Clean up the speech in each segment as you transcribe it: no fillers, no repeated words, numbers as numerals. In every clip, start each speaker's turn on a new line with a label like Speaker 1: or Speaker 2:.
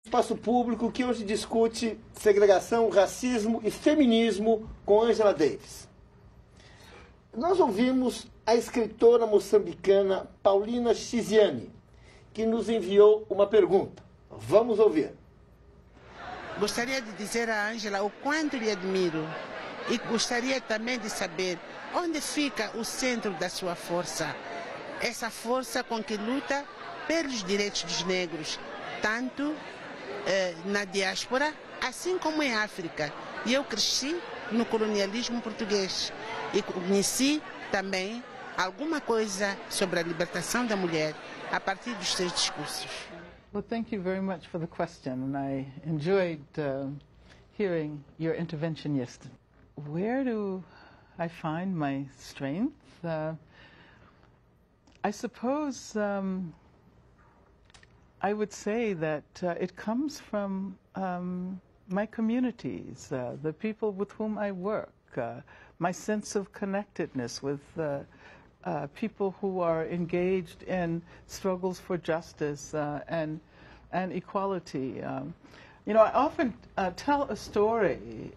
Speaker 1: Espaço Público, que hoje discute segregação, racismo e feminismo com Angela Davis. Nós ouvimos a escritora moçambicana Paulina Chiziane, que nos enviou uma pergunta. Vamos ouvir.
Speaker 2: Gostaria de dizer a Angela o quanto lhe admiro e gostaria também de saber onde fica o centro da sua força. Essa força com que luta pelos direitos dos negros, tanto na diáspora, assim como em África. E eu cresci no colonialismo português e conheci também alguma coisa sobre a libertação da mulher a partir dos seus discursos.
Speaker 3: Well, thank you very much for the question, and I enjoyed hearing your intervention yesterday. Where do I find my strength? I suppose I would say that it comes from my communities, the people with whom I work, my sense of connectedness with people who are engaged in struggles for justice and equality. You know, I often tell a story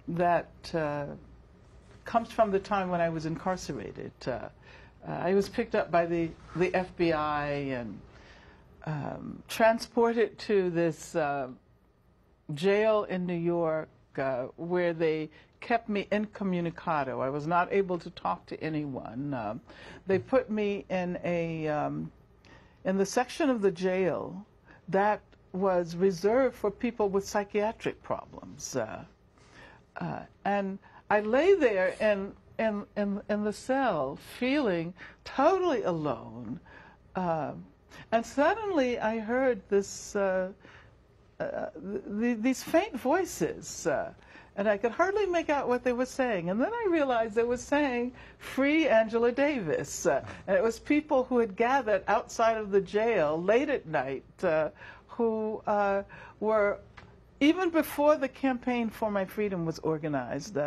Speaker 3: that comes from the time when I was incarcerated. I was picked up by the FBI and transported to this jail in New York where they kept me incommunicado. I was not able to talk to anyone. They put me in the section of the jail that was reserved for people with psychiatric problems. And I lay there in the cell feeling totally alone. And suddenly I heard these faint voices, and I could hardly make out what they were saying. And then I realized they were saying, "Free Angela Davis." And it was people who had gathered outside of the jail late at night who were, even before the campaign for my freedom was organized,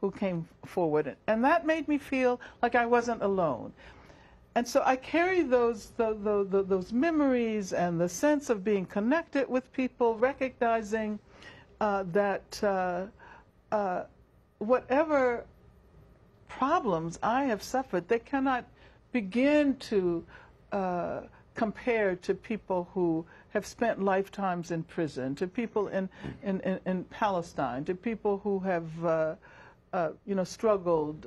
Speaker 3: who came forward. And that made me feel like I wasn't alone. And so I carry those memories and the sense of being connected with people, recognizing that whatever problems I have suffered, they cannot begin to compare to people who have spent lifetimes in prison, to people in Palestine, to people who have struggled,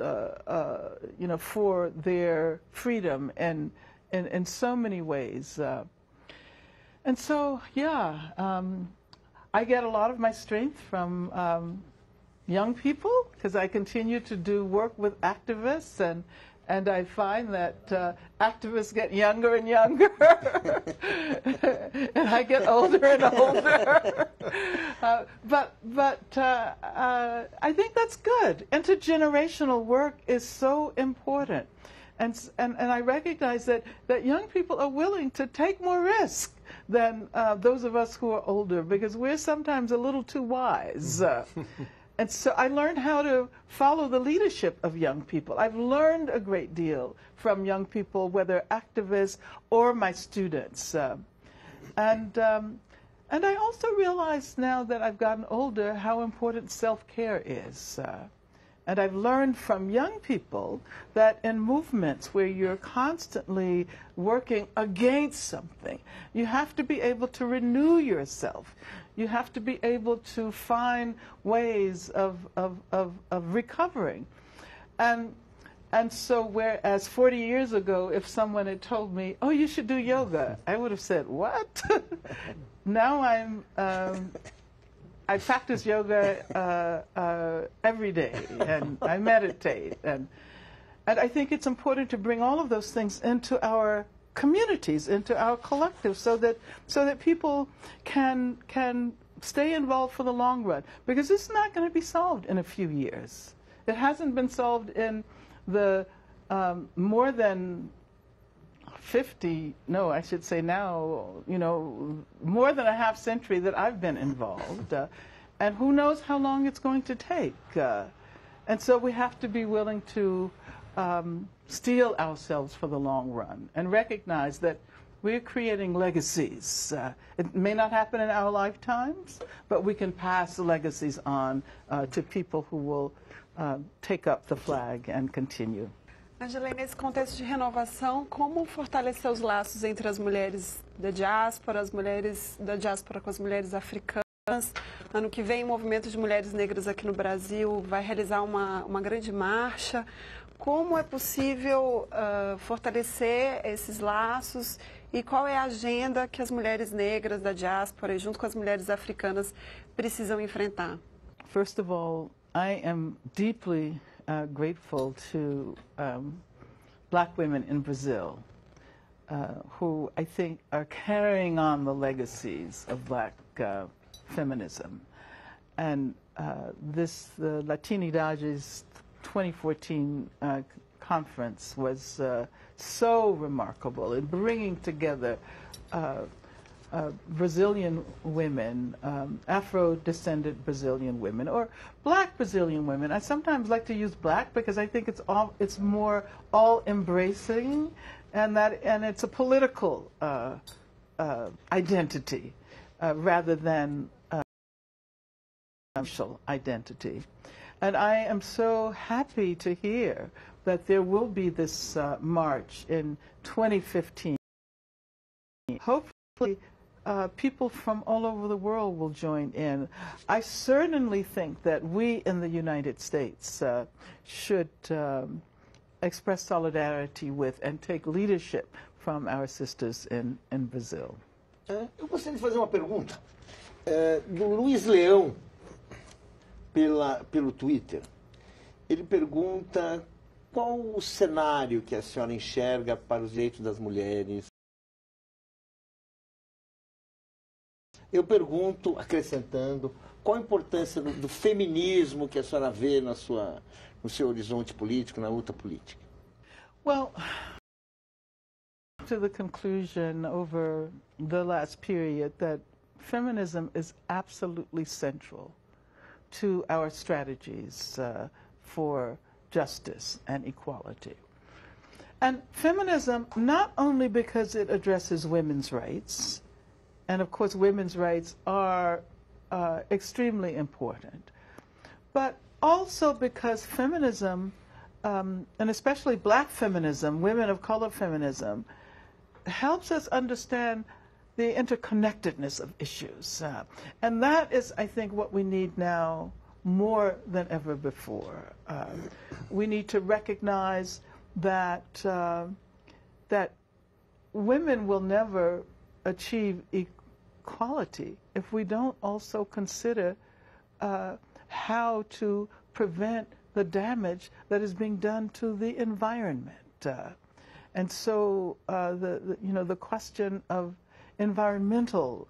Speaker 3: for their freedom and in so many ways. And so, I get a lot of my strength from young people because I continue to do work with activists, and I find that activists get younger and younger, and I get older and older. But I think that's good. Intergenerational work is so important, and I recognize that young people are willing to take more risk than those of us who are older, because we're sometimes a little too wise. And so I learned how to follow the leadership of young people. I've learned a great deal from young people, whether activists or my students. And I also realize now that I've gotten older how important self-care is. And I've learned from young people that in movements where you're constantly working against something, you have to be able to renew yourself. You have to be able to find ways of recovering. And so whereas 40 years ago, if someone had told me, "Oh, you should do yoga," I would have said, "What?" Now I practice yoga every day, and I meditate, and I think it's important to bring all of those things into our communities, into our collectives, so that people can stay involved for the long run, because it's not going to be solved in a few years. It hasn't been solved in the more than 50, no, I should say now, more than a half century that I've been involved, and who knows how long it's going to take. And so we have to be willing to steel ourselves for the long run and recognize that we're creating legacies. It may not happen in our lifetimes, but we can pass the legacies on to people who will take up the flag and continue.
Speaker 4: Angela, nesse contexto de renovação, como fortalecer os laços entre as mulheres da diáspora, as mulheres da diáspora com as mulheres africanas? Ano que vem, o movimento de mulheres negras aqui no Brasil vai realizar uma grande marcha. Como é possível fortalecer esses laços e qual é a agenda que as mulheres negras da diáspora, junto com as mulheres africanas, precisam enfrentar?
Speaker 3: First of all, I am deeply grateful to black women in Brazil who I think are carrying on the legacies of black feminism. And the Latinidades 2014 conference was so remarkable in bringing together Brazilian women, Afro-descended Brazilian women, or black Brazilian women. I sometimes like to use black because I think it's more all-embracing, and it's a political identity rather than social identity. And I am so happy to hear that there will be this march in 2015. Hopefully, people from all over the world will join in. I certainly think that we in the United States should express solidarity with and take leadership from our sisters in Brazil.
Speaker 1: Eu gostaria de fazer uma pergunta do Luiz Leão pelo Twitter. Ele pergunta qual o cenário que a senhora enxerga para os direitos das mulheres. Eu pergunto, acrescentando, qual a importância do feminismo que a senhora vê no seu horizonte político, na luta política?
Speaker 3: Well, to the conclusion over the last period that feminism is absolutely central to our strategies for justice and equality. And feminism, not only because it addresses women's rights, and of course women's rights are extremely important, but also because feminism, and especially black feminism, women of color feminism, helps us understand the interconnectedness of issues. And that is, I think, what we need now more than ever before. We need to recognize that, that women will never achieve equality if we don't also consider how to prevent the damage that is being done to the environment. And so the question of environmental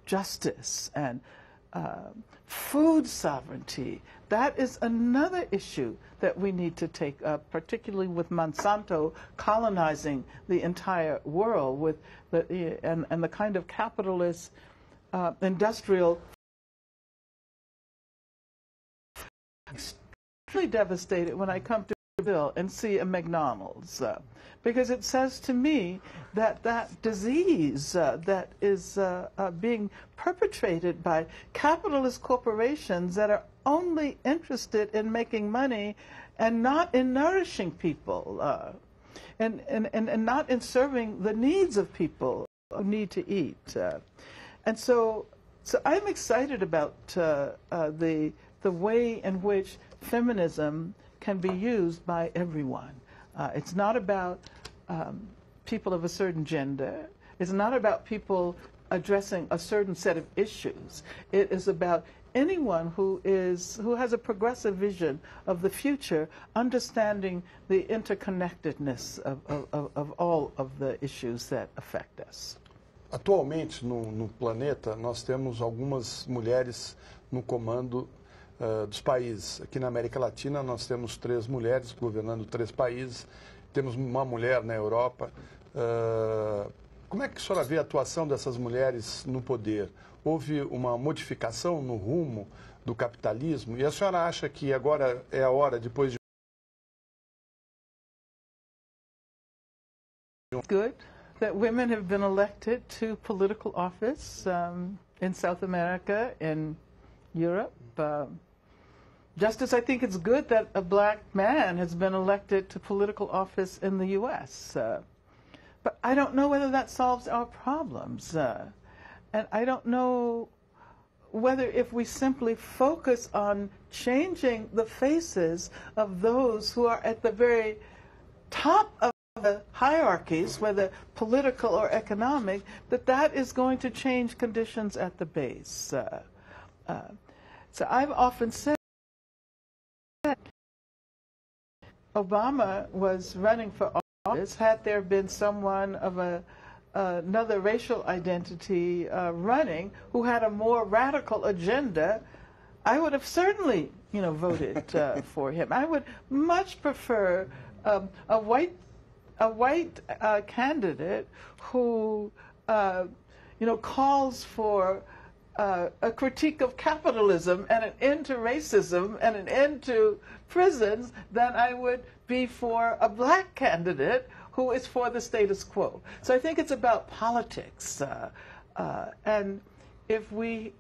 Speaker 3: justice and food sovereignty, that is another issue that we need to take up, particularly with Monsanto colonizing the entire world with and the kind of capitalist industrial. Extremely devastated when I come to Brazil and see a McDonald's because it says to me that disease that is being perpetrated by capitalist corporations that are only interested in making money and not in nourishing people and not in serving the needs of people who need to eat. And so I'm excited about the way in which feminism can be used by everyone. It's not about people of a certain gender. It's not about people addressing a certain set of issues. It is about anyone who has a progressive vision of the future, understanding the interconnectedness of all of the issues that affect us.
Speaker 5: Atualmente, no planeta, nós temos algumas mulheres no comando dos países. Aqui na América Latina, nós temos 3 mulheres governando 3 países. Temos uma mulher na Europa. Como é que a senhora vê a atuação dessas mulheres no poder? Houve uma modificação no rumo do capitalismo? E a senhora acha que agora é a hora, depois de...
Speaker 3: Good that women have been elected to political office in South America, in Europe. Just as I think it's good that a black man has been elected to political office in the U.S. But I don't know whether that solves our problems. And I don't know whether if we simply focus on changing the faces of those who are at the very top of the hierarchies, whether political or economic, that is going to change conditions at the base. So I've often said Obama was running for office. Had there been someone of another racial identity running who had a more radical agenda, I would have certainly, voted for him. I would much prefer a white candidate who, calls for a critique of capitalism and an end to racism and an end to prisons than I would be for a black candidate who is for the status quo. So I think it's about politics, and if we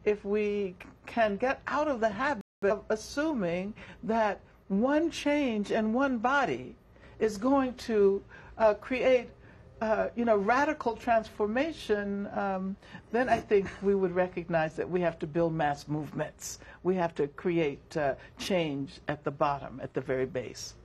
Speaker 3: can get out of the habit of assuming that one change and one body is going to create radical transformation, then I think we would recognize that we have to build mass movements. We have to create change at the bottom, at the very base.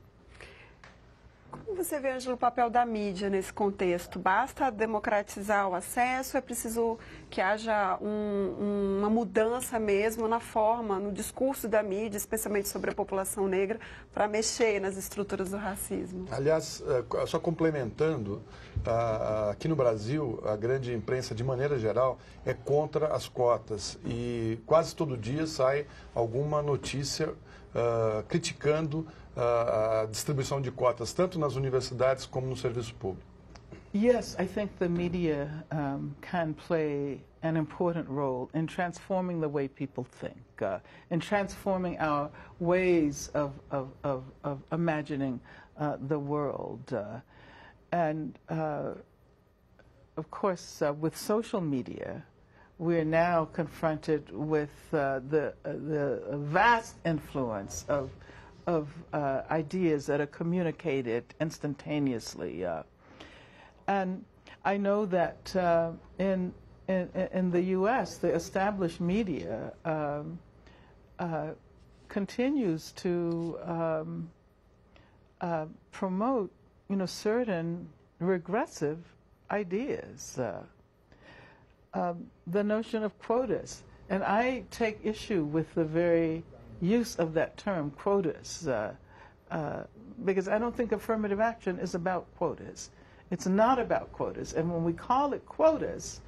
Speaker 4: Como você vê, Ângelo, o papel da mídia nesse contexto? Basta democratizar o acesso? É preciso que haja uma mudança mesmo na forma, no discurso da mídia, especialmente sobre a população negra, para mexer nas estruturas do racismo?
Speaker 5: Aliás, só complementando, aqui no Brasil, a grande imprensa, de maneira geral, é contra as cotas. E quase todo dia sai alguma notícia criticando a distribuição de cotas, tanto nas universidades como no serviço público.
Speaker 3: Yes, I think the media can play an important role in transforming the way people think, in transforming our ways of imagining the world. And of course, with social media, we're now confronted with the vast influence of ideas that are communicated instantaneously. And I know that in the U.S., the established media continues to promote, certain regressive ideas. The notion of quotas. And I take issue with the very use of that term, quotas, because I don't think affirmative action is about quotas. It's not about quotas. And when we call it quotas,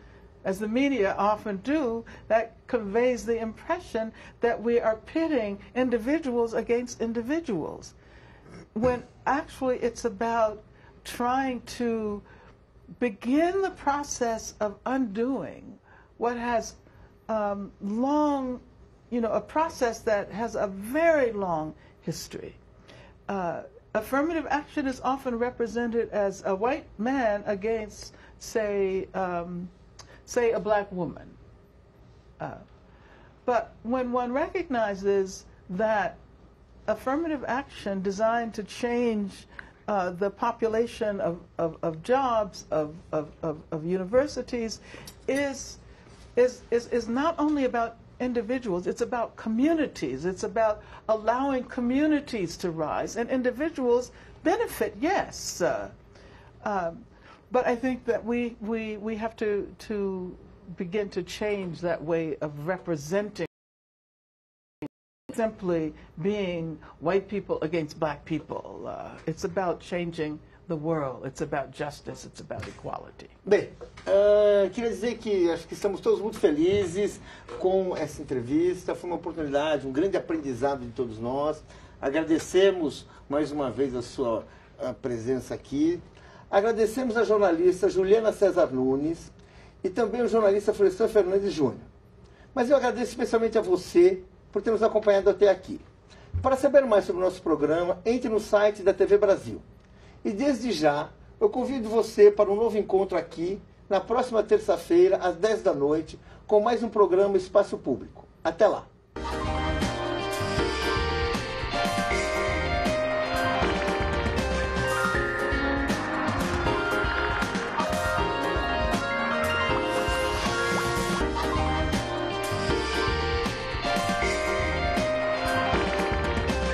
Speaker 3: as the media often do, that conveys the impression that we are pitting individuals against individuals, when actually it's about trying to begin the process of undoing what has long, a process that has a very long history. Affirmative action is often represented as a white man against, say a black woman. But when one recognizes that affirmative action designed to change the population of jobs, of universities, is not only about individuals, it's about communities. It's about allowing communities to rise. And individuals benefit, yes. But I think that we have to begin to change that way of representing, simply being white people against black people. It's about changing the world. It's about justice. It's about equality.
Speaker 1: Bem, queria dizer que acho que estamos todos muito felizes com essa entrevista. Foi uma oportunidade, um grande aprendizado de todos nós. Agradecemos mais uma vez a sua presença aqui. Agradecemos a jornalista Juliana César Nunes e também o jornalista Florestan Fernandes Júnior. Mas eu agradeço especialmente a você por ter nos acompanhado até aqui. Para saber mais sobre o nosso programa, entre no site da TV Brasil. E desde já, Eu convido você para um novo encontro aqui, na próxima terça-feira, às 10 da noite, com mais um programa Espaço Público. Até lá!